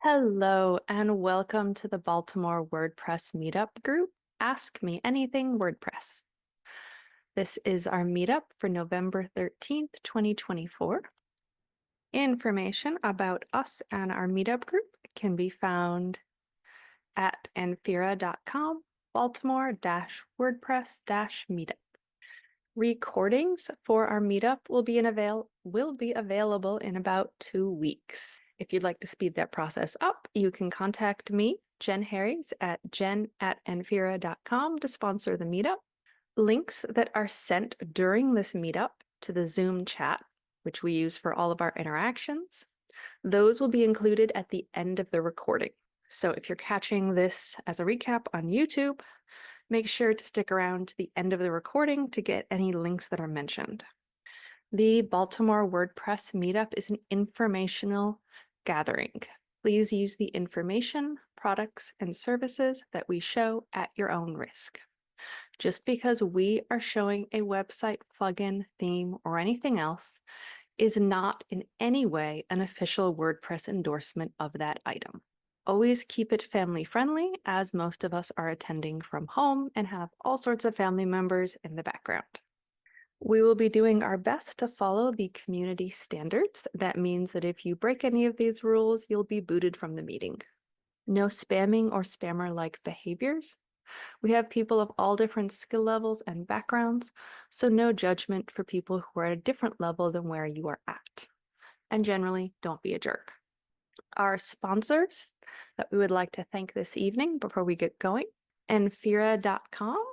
Hello and welcome to the Baltimore WordPress Meetup group, Ask Me Anything WordPress. This is our meetup for November 13th, 2024. Information about us and our meetup group can be found at anfira.com, Baltimore-WordPress-Meetup. Recordings for our meetup will be available in about 2 weeks. If you'd like to speed that process up, you can contact me, Jen Harries, at jen@anfira.com to sponsor the meetup. Links that are sent during this meetup to the Zoom chat, which we use for all of our interactions, those will be included at the end of the recording. So if you're catching this as a recap on YouTube, make sure to stick around to the end of the recording to get any links that are mentioned. The Baltimore WordPress Meetup is an informational gathering. Please use the information, products, and services that we show at your own risk. Just because we are showing a website, plugin, theme, or anything else is not in any way an official WordPress endorsement of that item. Always keep it family friendly, as most of us are attending from home and have all sorts of family members in the background. We will be doing our best to follow the community standards. That means that if you break any of these rules, you'll be booted from the meeting. No spamming or spammer-like behaviors. We have people of all different skill levels and backgrounds, so no judgment for people who are at a different level than where you are at. And generally, don't be a jerk. Our sponsors that we would like to thank this evening before we get going, Anfira.com.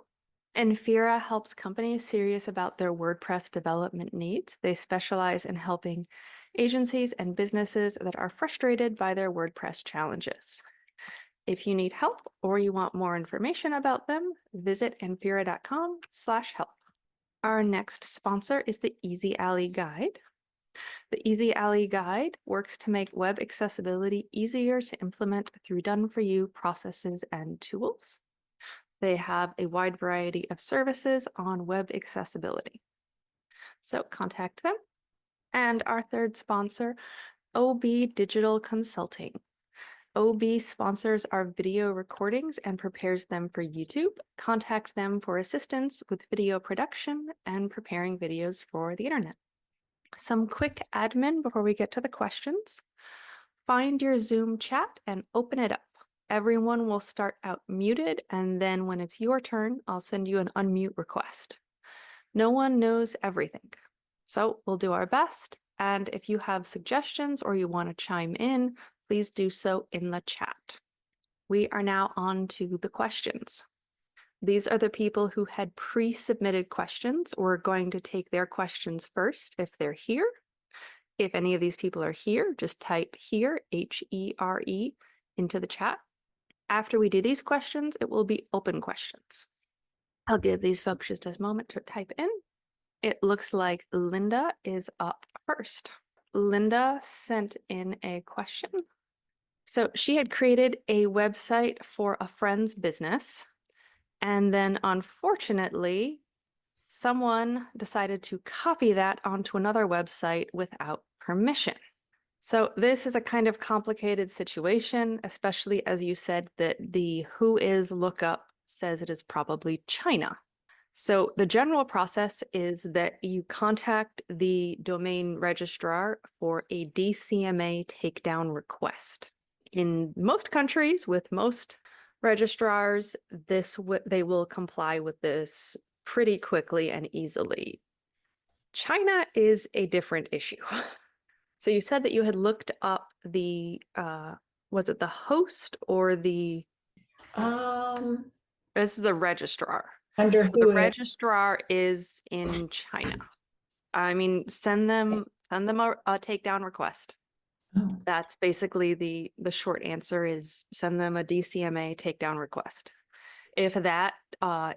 Anfira helps companies serious about their WordPress development needs. They specialize in helping agencies and businesses that are frustrated by their WordPress challenges. If you need help or you want more information about them, visit anfira.com/help. Our next sponsor is the Easy Alley Guide. The Easy Alley Guide works to make web accessibility easier to implement through done-for-you processes and tools. They have a wide variety of services on web accessibility. So contact them. And our third sponsor, OB Digital Consulting. OB sponsors our video recordings and prepares them for YouTube. Contact them for assistance with video production and preparing videos for the internet. Some quick admin before we get to the questions. Find your Zoom chat and open it up. Everyone will start out muted, and then when it's your turn, I'll send you an unmute request. No one knows everything, so we'll do our best. And if you have suggestions or you want to chime in, please do so in the chat. We are now on to the questions. These are the people who had pre-submitted questions. We're going to take their questions first if they're here. If any of these people are here, just type here, HERE, into the chat. After we do these questions, it will be open questions. I'll give these folks just a moment to type in. It looks like Linda is up first. Linda sent in a question. So she had created a website for a friend's business, and then unfortunately, someone decided to copy that onto another website without permission. So this is a kind of complicated situation, especially as you said that the whois lookup says it is probably China. So the general process is that you contact the domain registrar for a DCMA takedown request. In most countries, with most registrars, they will comply with this pretty quickly and easily. China is a different issue. So you said that you had looked up the, was it the host or the? This is the registrar. Under So the registrar is in China. I mean, send them a takedown request. Oh. That's basically the short answer is send them a DCMA takedown request. If that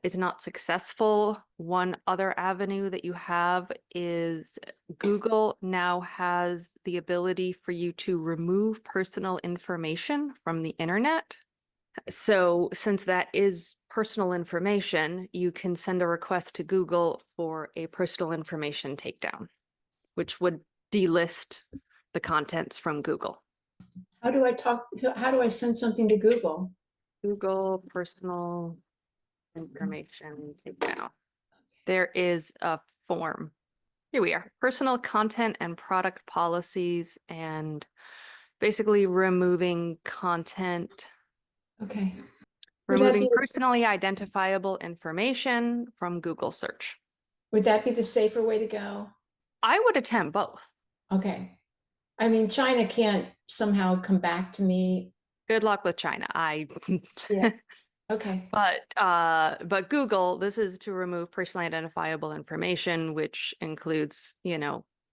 is not successful, one other avenue that you have is Google now has the ability for you to remove personal information from the internet. So since that is personal information, you can send a request to Google for a personal information takedown, which would delist the contents from Google. How do I send something to Google? Google personal information takedown. There is a form. Here we are. Personal content and product policies, and basically removing content, Okay. removing personally identifiable information from Google search. Would that be the safer way to go? I would attempt both. Okay. I mean, China can't somehow come back to me. Good luck with China. Yeah. Okay. But Google, this is to remove personally identifiable information, which includes,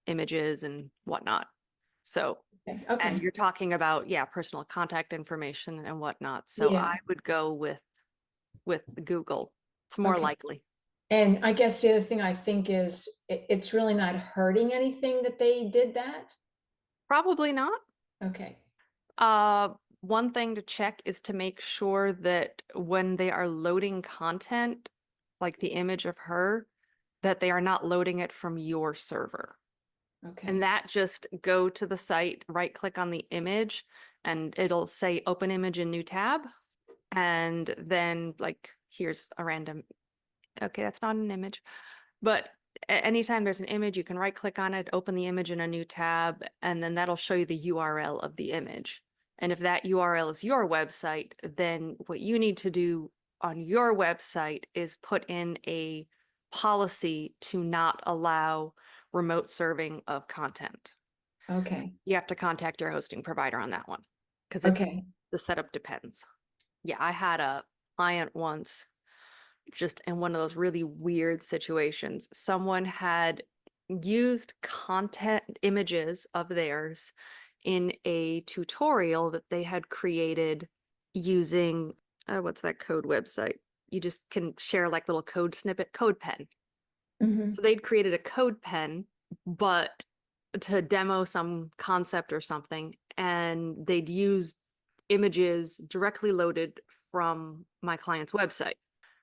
images and whatnot. So, Okay. and Okay. you're talking about, yeah, personal contact information and whatnot. So Yeah. I would go with Google. It's more Okay. likely. And I guess the other thing I think is it's really not hurting anything that they did that. Probably not. Okay. One thing to check is to make sure that when they are loading content, like the image of her, that they are not loading it from your server. And Okay. that just go to the site, right click on the image, and it'll say open image in new tab. And then like, here's a random, okay, that's not an image, but anytime there's an image, you can right click on it, open the image in a new tab, and then that'll show you the URL of the image. And if that URL is your website, then what you need to do on your website is put in a policy to not allow remote serving of content. Okay. You have to contact your hosting provider on that one because Okay. the setup depends. Yeah, I had a client once just in one of those really weird situations. Someone had used content images of theirs in a tutorial that they had created using, what's that code website? You just can share like little code snippet, CodePen. Hmm. So they'd created a CodePen, but to demo some concept or something, and they'd used images directly loaded from my client's website.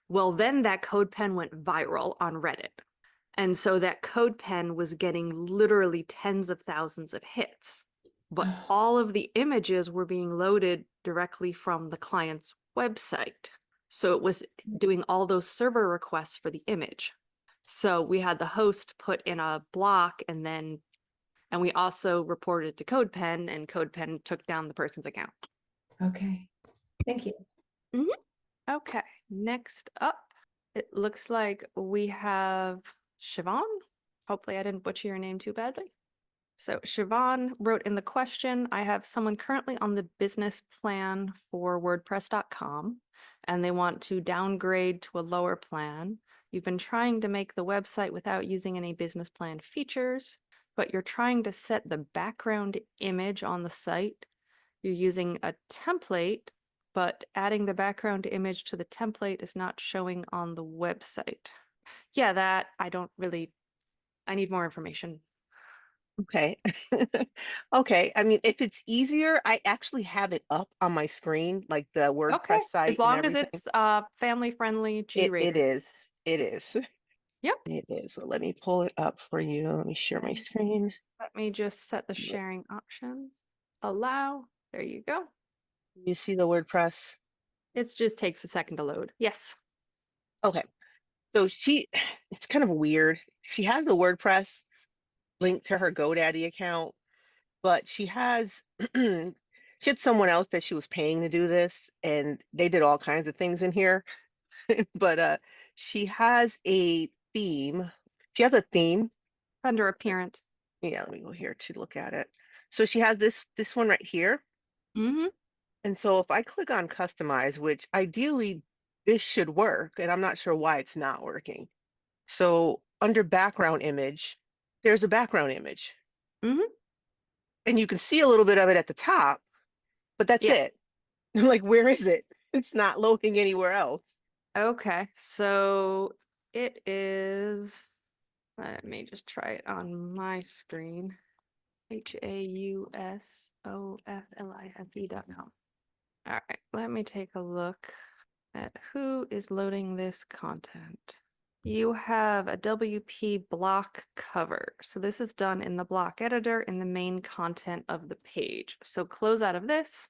Well, then that CodePen went viral on Reddit. And so that CodePen was getting literally tens of thousands of hits. But Oh, all of the images were being loaded directly from the client's website. So it was doing all those server requests for the image. So we had the host put in a block and we also reported to CodePen, and CodePen took down the person's account. okay. Thank you. Mhm. Okay, next up, it looks like we have Siobhan. Hopefully I didn't butcher your name too badly. So Siobhan wrote in the question, I have someone currently on the business plan for WordPress.com, and they want to downgrade to a lower plan. You've been trying to make the website without using any business plan features, but you're trying to set the background image on the site. You're using a template, but adding the background image to the template is not showing on the website. Yeah, that I need more information. Okay. Okay. I mean, if it's easier, I actually have it up on my screen, like the Okay, WordPress as site and long as everything. it's family friendly, It G-rated. is. It is. Yep. It is. So let me pull it up for you. Let me share my screen. Let me just set the sharing options. Allow. There you go. You see the WordPress? It just takes a second to load. Yes. Okay. So it's kind of weird. She has the WordPress linked to her GoDaddy account, but she had someone else that she was paying to do this, and they did all kinds of things in here. But she has a theme. She has a theme. Under appearance. Yeah, let me go here to look at it. So she has this one right here. Mm-hmm. And so if I click on customize, which ideally this should work, and I'm not sure why it's not working. So under background image, there's a background image. Mm-hmm. And you can see a little bit of it at the top, but that's Yes. it. Like, where is it? It's not loading anywhere else. Okay. So it is, let me just try it on my screen. HAUSOFLIFE.com. All right, let me take a look at who is loading this content. You have a WP block cover. So this is done in the block editor in the main content of the page. So close out of this.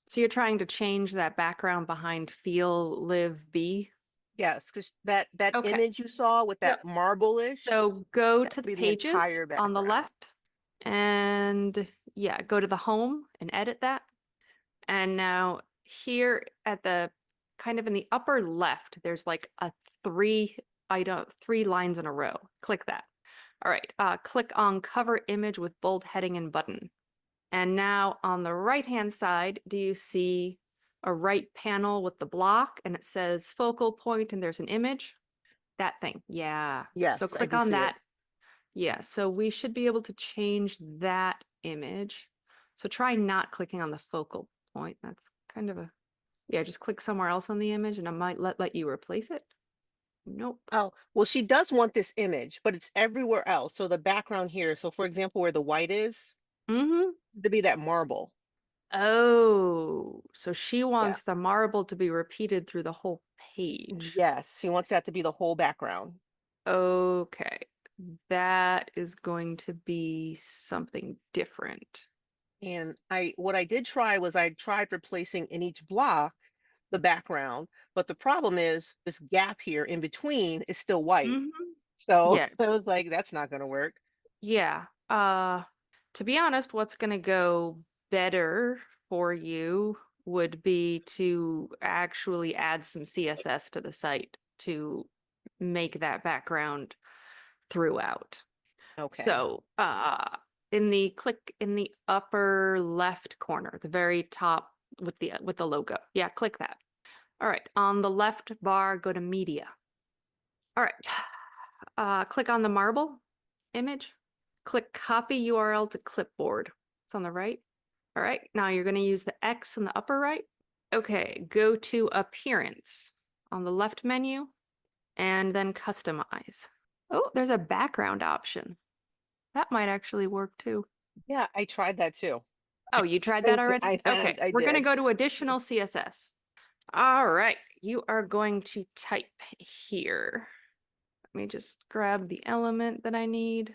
So you're trying to change that background behind feel, live, be. Yes, because that Okay. image you saw with that Yep. marble-ish, So go that to could the be the pages entire on the background. left and yeah, go to the home and edit that. And now here at the kind of in the upper left, there's like a three lines in a row. Click that. All right, click on cover image with bold heading and button. And now on the right-hand side, do you see a right panel with the block and it says focal point and there's an image? That thing, yeah. So Yes, I click do on see it. that. Yeah, so we should be able to change that image. So try not clicking on the focal point. That's kind of a, yeah, just click somewhere else on the image and I might let you replace it. Nope. Oh, well, she does want this image, but it's everywhere else. So the background here, so for example, where the white is, Mm-hmm. to be that marble. Oh, so she Yeah. wants the marble to be repeated through the whole page. Yes, she wants that to be the whole background. Okay, that is going to be something different. And what I did try was I tried replacing in each block the background, but the problem is this gap here in between is still white. Mm-hmm. So Yes. I was like, that's not going to work. Yeah. To be honest, what's gonna go better for you would be to actually add some CSS to the site to make that background throughout. Okay. So, click in the upper left corner, the very top with the logo. Yeah, click that. All right, on the left bar, go to media. All right, click on the marble image. Click copy URL to clipboard. It's on the right. All right, now you're going to use the X in the upper right. Okay, go to appearance on the left menu and then customize. Oh, there's a background option. That might actually work too. Yeah, I tried that too. Oh, you tried that already? Okay, I we're going to did. go to additional CSS. All right, you are going to type here. Let me just grab the element that I need.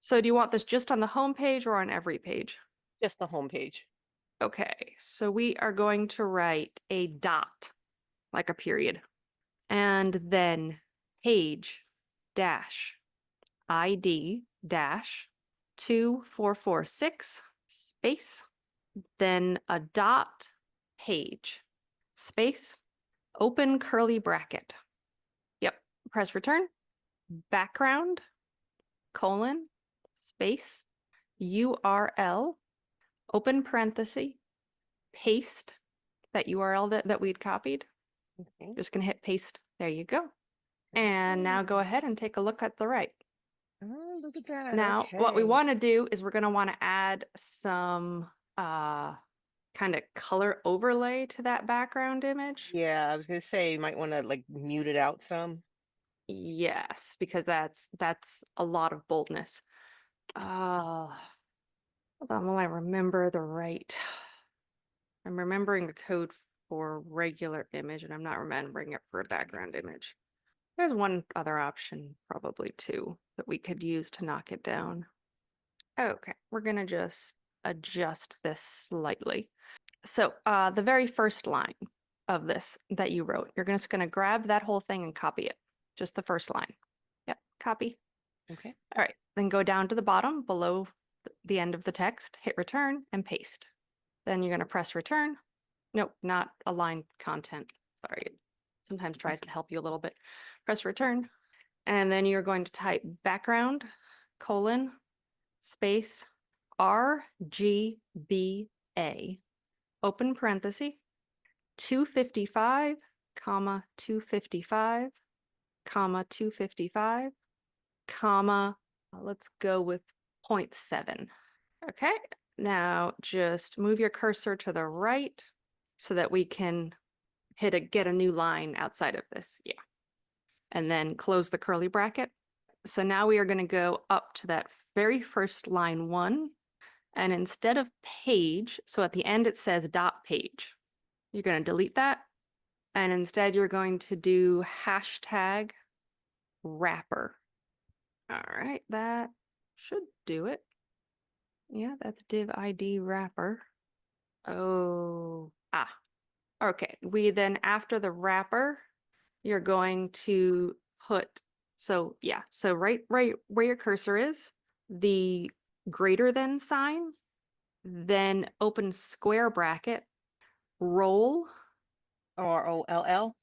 So do you want this just on the home page or on every page? Just the home page. Okay, so we are going to write a dot, like a period, and then page dash ID dash 2446 space, then a dot page space, open curly bracket. Yep, press return, background, colon, space, URL, open parenthesis, paste that URL that we'd copied. Okay. Just gonna hit paste. There you go. And now go ahead and take a look at the right. Oh, look at that. Now, what we Okay. want to do is we're going to want to add some kind of color overlay to that background image. Yeah, I was gonna say you might want to like mute it out some. Yes, because that's a lot of boldness. Hold on while I remember the right. I'm remembering the code for regular image and I'm not remembering it for a background image. There's one other option probably too that we could use to knock it down. Okay, we're gonna just adjust this slightly. So the very first line of this that you wrote, you're just gonna grab that whole thing and copy it. Just the first line. Yep, copy. Okay. All right, then go down to the bottom below the end of the text, hit return and paste. Then you're gonna press return. Nope, not align content. Sorry, it sometimes tries to help you a little bit. Press return, and then you're going to type background, colon, space, RGBA, open parenthesis, 255, comma, 255, comma, 255, comma, let's go with 0.7. Okay, now just move your cursor to the right so that we can get a new line outside of this. Yeah. And then close the curly bracket. So now we are going to go up to that very first line 1. And instead of page, so at the end it says dot page, you're going to delete that. And instead you're going to do hashtag wrapper. All right, that should do it. Yeah, that's div ID wrapper. Oh, okay. We then, after the wrapper, you're going to put, so yeah, so right where your cursor is, the greater than sign, then open square bracket, roll, ROLL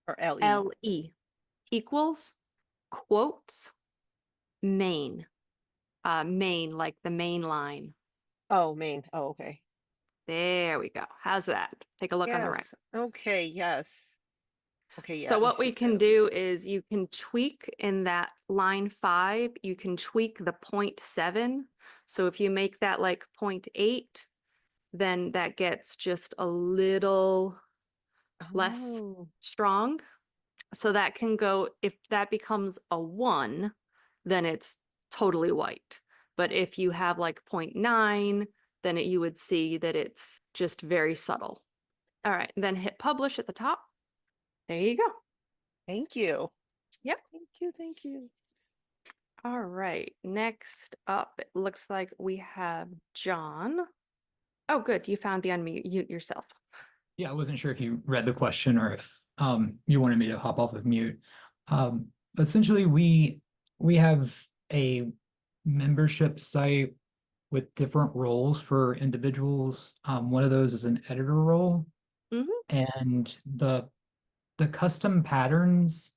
or LE? LE equals, quotes, main. Main, like the main line. Oh, main. Oh, okay. There we go. How's that? Take a look on the Yes. right. Okay. Yes. Okay. Yeah. So I what we see can that. do is you can tweak in that line 5, you can tweak the 0.7. So if you make that like 0.8, then that gets just a little less Oh. strong. So that can go, if that becomes a 1, then it's totally white. But if you have like 0.9, then you would see that it's just very subtle. All right, then hit publish at the top. There you go. Thank you. Yep. Thank you. Thank you. All right, next up, it looks like we have John. Oh, good, you found the unmute yourself. Yeah, I wasn't sure if you read the question or if you wanted me to hop off of mute. Essentially, we have a membership site with different roles for individuals. One of those is an editor role, Mhm. and the custom patterns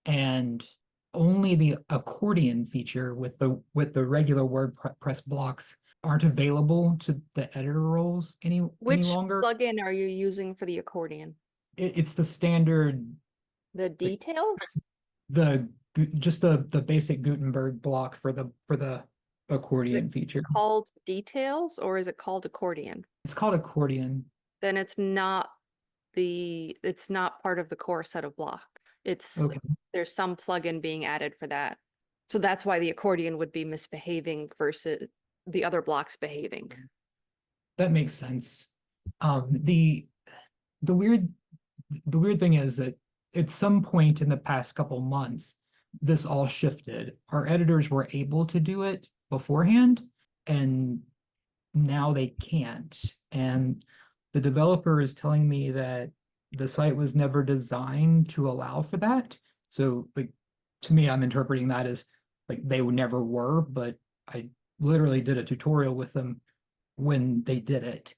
and only the accordion feature with the regular WordPress blocks aren't available to the editor roles any Which longer. plugin are you using for the accordion? It's the standard, The like details? just the basic Gutenberg block for the Is accordion it feature. called details or is it called accordion? It's called accordion. Then it's not part of the core set of block. Okay. There's some plugin being added for that. So that's why the accordion would be misbehaving versus the other blocks behaving. That makes sense. The the weird the weird thing is that at some point in the past couple months, this all shifted. Our editors were able to do it beforehand, and now they can't. And the developer is telling me that the site was never designed to allow for that. So, like, to me, I'm interpreting that as like they never were, but I literally did a tutorial with them when they did it.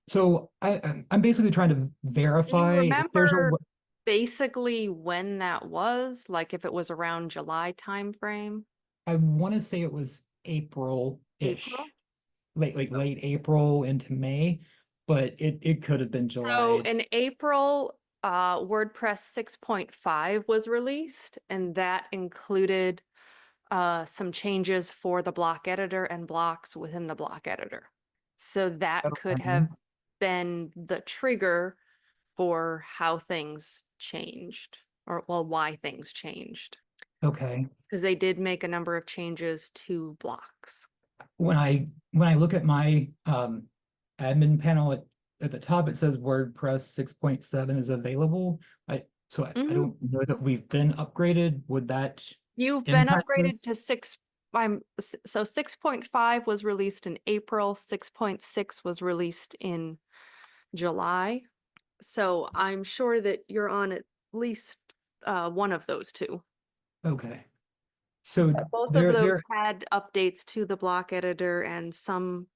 So I'm basically trying to Do you verify if there's a. remember basically when that was? Like if it was around July timeframe? I want to say it was April-ish, April? late April into May, but it could have been So July. in April, WordPress 6.5 was released, and that included some changes for the block editor and blocks within the block editor. So that could have been the trigger for how things changed, or well, why things changed. Okay. Because they did make a number of changes to blocks. When I look at my admin panel at the top, it says WordPress 6.7 is available. I don't know that we've been upgraded. Would that You've been impact upgraded this? to 6. So 6.5 was released in April, 6.6 was released in July. So I'm sure that you're on at least one of those two. Okay. So Both of those had updates to the block editor and some,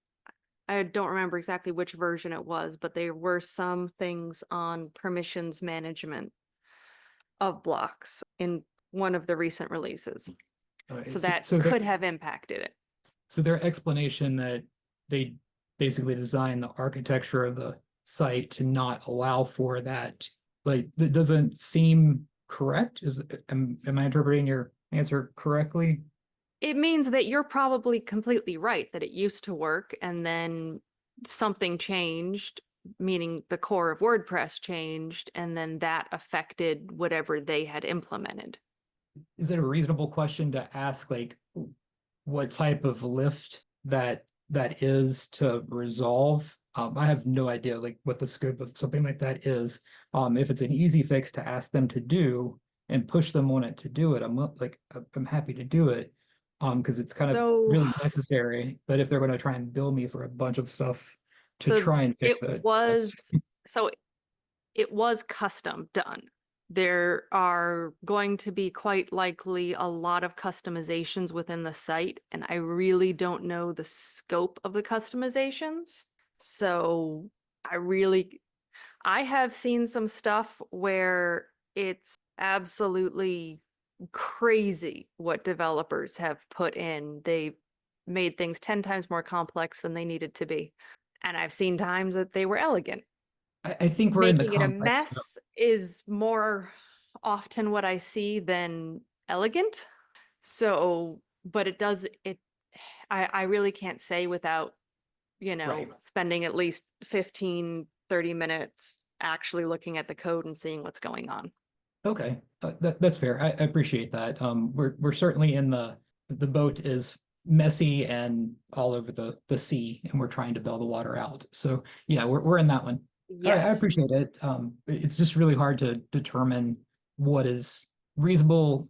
I don't remember exactly which version it was, but there were some things on permissions management of blocks in one of the recent releases. So that could have impacted it. So their explanation that they basically designed the architecture of the site to not allow for that, like, that doesn't seem correct. Am I interpreting your answer correctly? It means that you're probably completely right that it used to work and then something changed, meaning the core of WordPress changed, and then that affected whatever they had implemented. Is it a reasonable question to ask, like, what type of lift that is to resolve? I have no idea, like, what the scope of something like that is. If it's an easy fix to ask them to do, and push them on it to do it, I'm happy to do it. Because it's kind of So, really necessary. But if they're going to try and bill me for a bunch of stuff to so try and it fix it, was, that's so it was custom done. There are going to be quite likely a lot of customizations within the site, and I really don't know the scope of the customizations. So I have seen some stuff where it's absolutely crazy what developers have put in. They made things 10 times more complex than they needed to be. And I've seen times that they were elegant. I think we're in the Making it a complex. mess is more often what I see than elegant. So, but I really can't say without, Right. spending at least 15, 30 minutes actually looking at the code and seeing what's going on. Okay, that's fair. I appreciate that. We're certainly in the boat is messy and all over the sea, and we're trying to bail the water out. So yeah, we're in that one. All right, I Yes. appreciate it. It's just really hard to determine what is reasonable,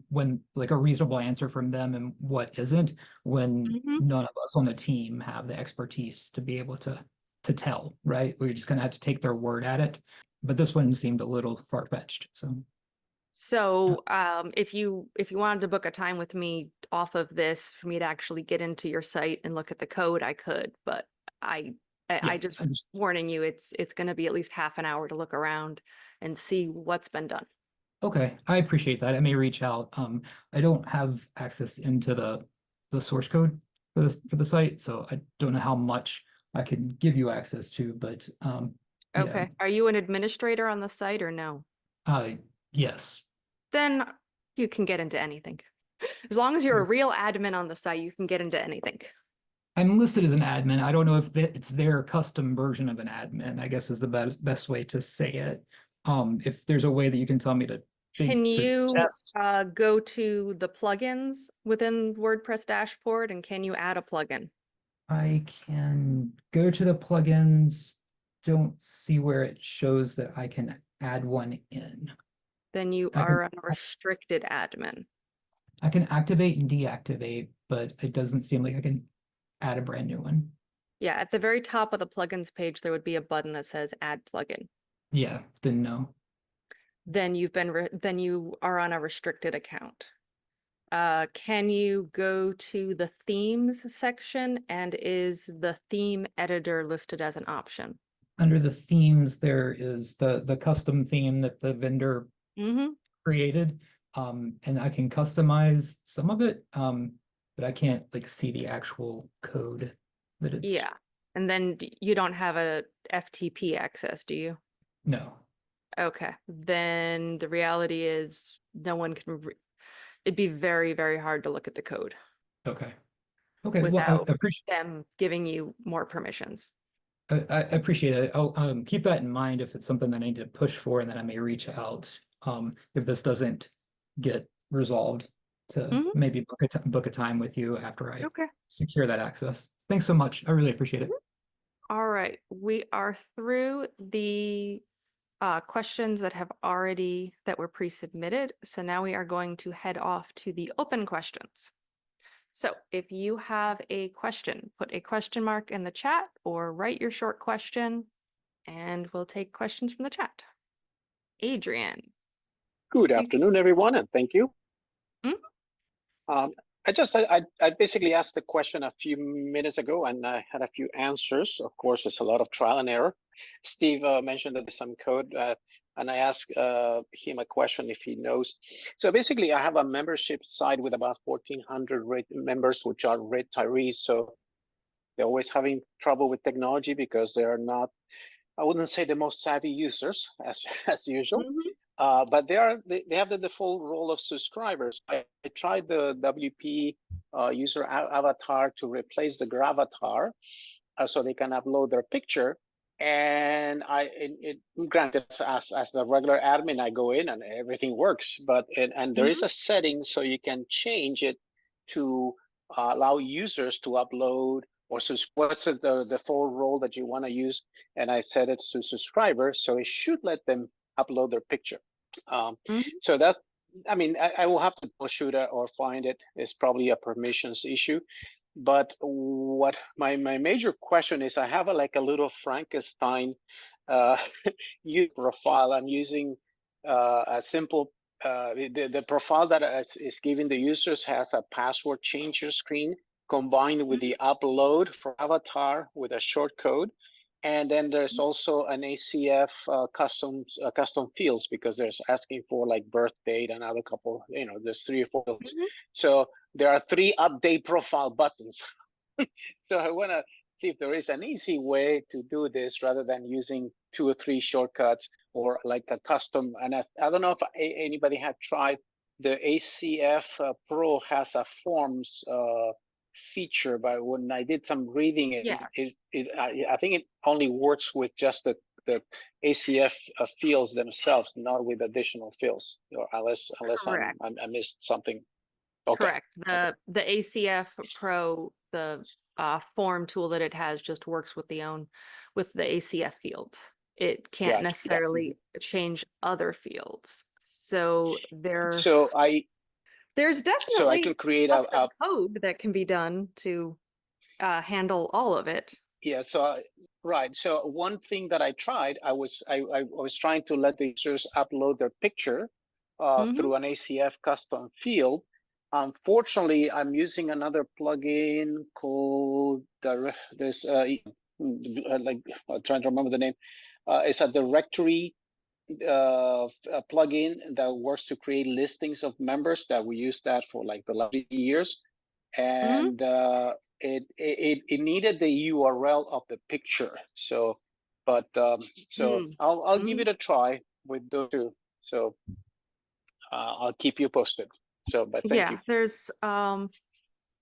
when like a reasonable answer from them and what isn't, when Mhm. none of us on the team have the expertise to be able to tell, right? We're just gonna have to take their word at it. But this one seemed a little far-fetched. So So, if you wanted to book a time with me off of this for me to actually get into your site and look at the code, I could, but I yeah, just I just warning you, it's going to be at least half an hour to look around and see what's been done. okay. I appreciate that. I may reach out. I don't have access into the source code for the site, so I don't know how much I can give you access to, but yeah, Okay. Are you an administrator on the site or no? uh yes. Then you can get into anything. As long as you're a real admin on the site, you can get into anything. I'm listed as an admin. I don't know if it's their custom version of an admin, I guess is the best way to say it. If there's a way that you can tell me Can to you test. go to the plugins within WordPress dashboard and can you add a plugin? I can go to the plugins, don't see where it shows that I can add one in. Then you I can are a restricted admin. I can activate and deactivate, but it doesn't seem like I can add a brand new one. Yeah, at the very top of the plugins page, there would be a button that says add plugin. Yeah, then no. Then then you are on a restricted account. Can you go to the themes section and is the theme editor listed as an option? Under the themes, there is the custom theme that the vendor Mm-hmm. created. And I can customize some of it, but I can't like see the actual code that it's Yeah. And then you don't have a FTP access, do you? no. Okay. Then the reality is no one can, it'd be very, very hard to look at the code Okay. Okay. Well, without them giving you more permissions. I appreciate it. I'll keep that in mind if it's something that I need to push for, and then I may reach out if this doesn't get resolved to Mhm. maybe book a time with you after I Okay. secure that access. Thanks so much. I really appreciate it. All right. We are through the questions that were pre-submitted. So now we are going to head off to the open questions. So if you have a question, put a question mark in the chat or write your short question and we'll take questions from the chat. Adrian. Good afternoon, everyone, and thank you. Mhm. I basically asked the question a few minutes ago, and I had a few answers. Of course, there's a lot of trial and error. Steve mentioned that there's some code, and I asked him a question if he knows. So basically, I have a membership site with about 1,400 members, which are retirees. So they're always having trouble with technology because they are not, I wouldn't say the most savvy users as usual. Mhm. But they have the default role of subscribers. I tried the WP user avatar to replace the gravatar so they can upload their picture. And granted, as the regular admin, I go in and everything works. But and there is Mhm. a setting so you can change it to allow users to upload or what's the full role that you want to use. And I set it to subscribers, so it should let them upload their picture. Mhm. So that, I mean, I will have to troubleshoot it or find it. It's probably a permissions issue. But what my major question is, I have like a little Frankenstein uh, user profile. I'm using a simple the profile that is giving the users has a password changer screen combined with the upload for avatar with a short code. And then there's also an ACF custom fields, because there's asking for like birth date and other couple, there's 3 or 4 fields. Mhm. So there are 3 update profile buttons. So I want to see if there is an easy way to do this rather than using 2 or 3 shortcuts or like a custom. And I don't know if anybody had tried the ACF Pro has a forms feature, but when I did some reading, Yes. I think it only works with just the ACF fields themselves, not with additional fields, or unless Correct. I missed something. Okay. Correct. The ACF Pro, the form tool that it has just works with the ACF fields. It can't Gotcha. necessarily change other fields. So there's So I definitely can create custom code that can be done to handle all of it. yeah, so right. So one thing that I tried, I was trying to let the users upload their picture Mhm. through an ACF custom field. Unfortunately, I'm using another plugin called this like I'm trying to remember the name. It's a directory plugin that works to create listings of members that we use that for like the last years. Mhm. And it needed the URL of the picture. So, but so Mm. I'll give Mhm. it a try with those 2. So I'll keep you posted. So, but thank you. Yeah,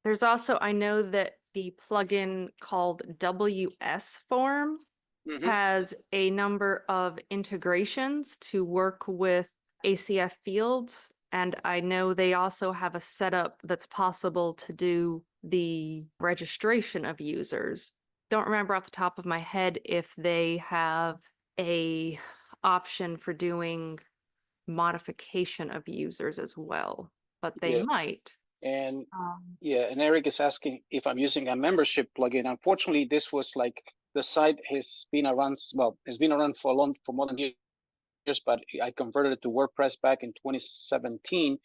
there's also, I know that the plugin called WS Form Mhm. has a number of integrations to work with ACF fields. And I know they also have a setup that's possible to do the registration of users. Don't remember off the top of my head if they have a option for doing modification of users as well, but they Yeah. might. And Um, yeah, and Eric is asking if I'm using a membership plugin. Unfortunately, this was like the site has been around, well, it's been around for more than years, but I converted it to WordPress back in 2017,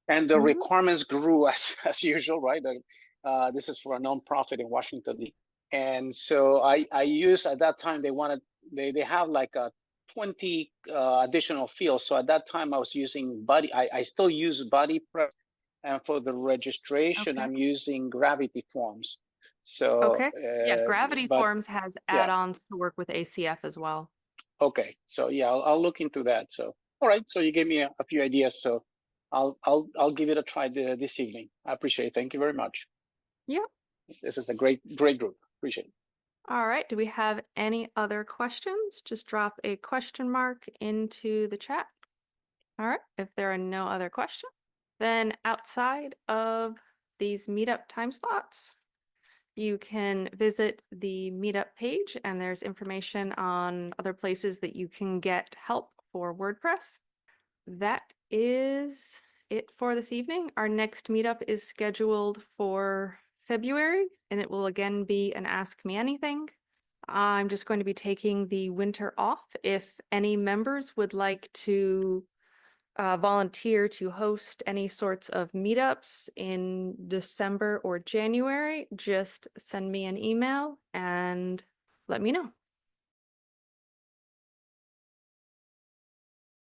and the mhm. requirements grew as usual, right? This is for a nonprofit in Washington, D.C. And so I used at that time they have like a 20 additional fields. So at that time I was using I still use BuddyPress, and for the registration Okay. I'm using Gravity Forms. So Okay. Yeah, Gravity but Forms has yeah, add-ons to work with ACF as well. okay. So yeah, I'll look into that. So all right. So you gave me a few ideas. So I'll give it a try this evening. I appreciate it. Thank you very much. Yep. This is a great group. Appreciate it. All right. Do we have any other questions? Just drop a question mark into the chat. All right. If there are no other questions, then outside of these meetup time slots, you can visit the meetup page, and there's information on other places that you can get help for WordPress. That is it for this evening. Our next meetup is scheduled for February, and it will again be an Ask Me Anything. I'm just going to be taking the winter off. If any members would like to volunteer to host any sorts of meetups in December or January, just send me an email and let me know.